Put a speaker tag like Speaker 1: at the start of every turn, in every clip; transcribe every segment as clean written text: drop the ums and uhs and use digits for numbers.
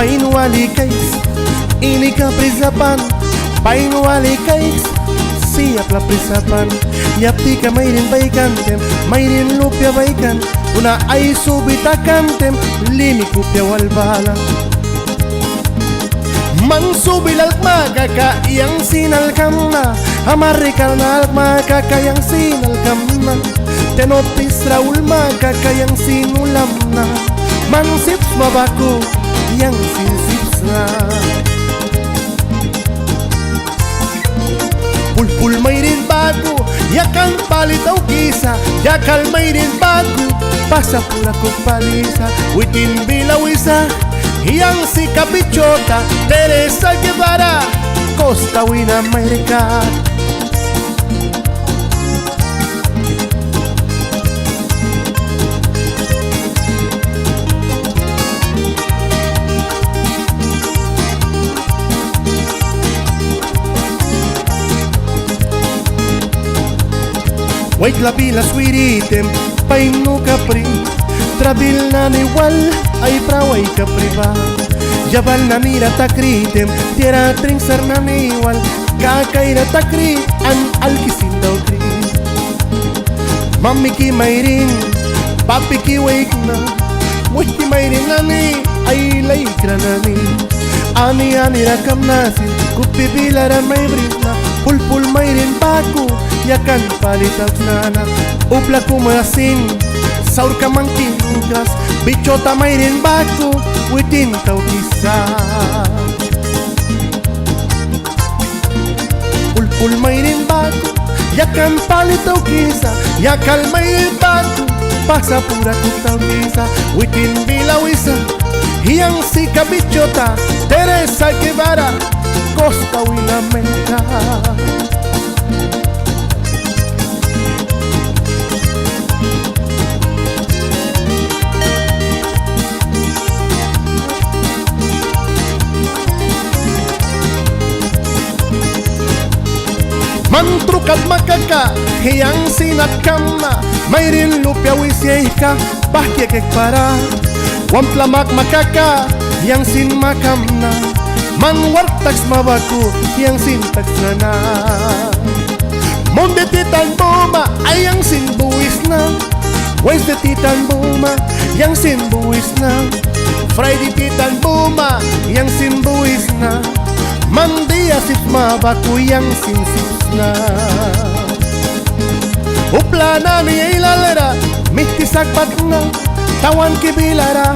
Speaker 1: pain wali cakes, ini ka prisapan, pain wali cakes, siaplah prisapan. Yapti ka mayrin baikantem, mayrin lupya baikan, una ay subitakantem, limi kupya walbala. Man subilal magaka yang sinalkam na, amarikal na magaka yang sinalkam na, tenopis Raul magaka yang sinulam na, man sips mabaku yang sinsips na. Pulpul mayrin bago, yakan palitaw kisa, yakal mayrin bago, pasa pura ko palisa, witin bilawisa. Yang si Capichota, Teresa Guevara, Costa Wina America. Wait la pila suiritem, pain no capri, trabil na igual, ay praway kapriba. Jabal na nira takritem, tira tringsar na igual, kakaira takri, an alkisin daw kri. Mami ki mayrin, papi ki wake na, muti mayrin nani, ay laikra nani. Ani rakam nasi, kupi bilaran may brisna, pulpul mayrin baku, yakan palitaw sana, upla kumasin, saur ka mangkinugas, bichota mayrin baku, witin tau kisa. Pulpul mayrin baku, yakan palitaw kisa, yakal mayrin baku, pasa pura kutau kisa, witin bilawisa. Yang si Capichota, Teresa Guevara, Costa Wina America. Mantrukat makaka, yang sinatkamna, mayrin lupya wisyeika, bahkekek para. Wamplamak makaka, yang sin makamna, man wartax mabaku, yang sin taksana. Monde titan buma, ay yang sin buwis na. Wednesday titan buma, yang sin buwis na. Friday titan buma, yang sin buwis na. Mandia sit mabaku, yang sin sips na. Uplana ni ilalera, mihtisak patna. Tawan kibilara,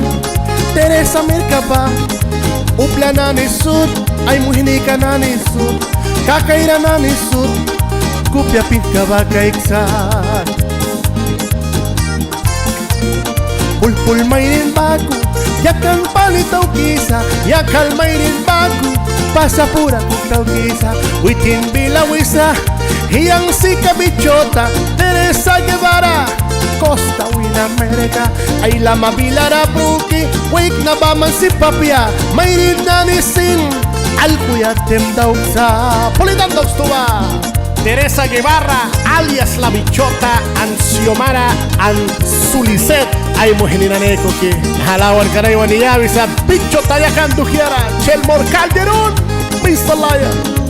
Speaker 1: Teresa Merkaba, uplana ni sud, ay muhinika na ni sud, kakaira na ni sud, kupya pinkaba kaiksan. Pulpul mayrin baku, yakan palitaw kisa, yakal mayrin baku, pasa pura kutaw kisa, witin bilawisa. Yang si Capichota, Teresa Guevara, Costa Wina America, ay lama bilara bruki, wake na ba man si papya, mayrin na ni sin, alkuyatem daw sa Politan Dogs tuwa. Teresa Guevara, alias la bichota, an Xiomara, an Sulicet, ay mujenina neko ki, halawan kanay waniyawi sa bichota yakan duhiara, Chelmor Calderón, Mr. Lion.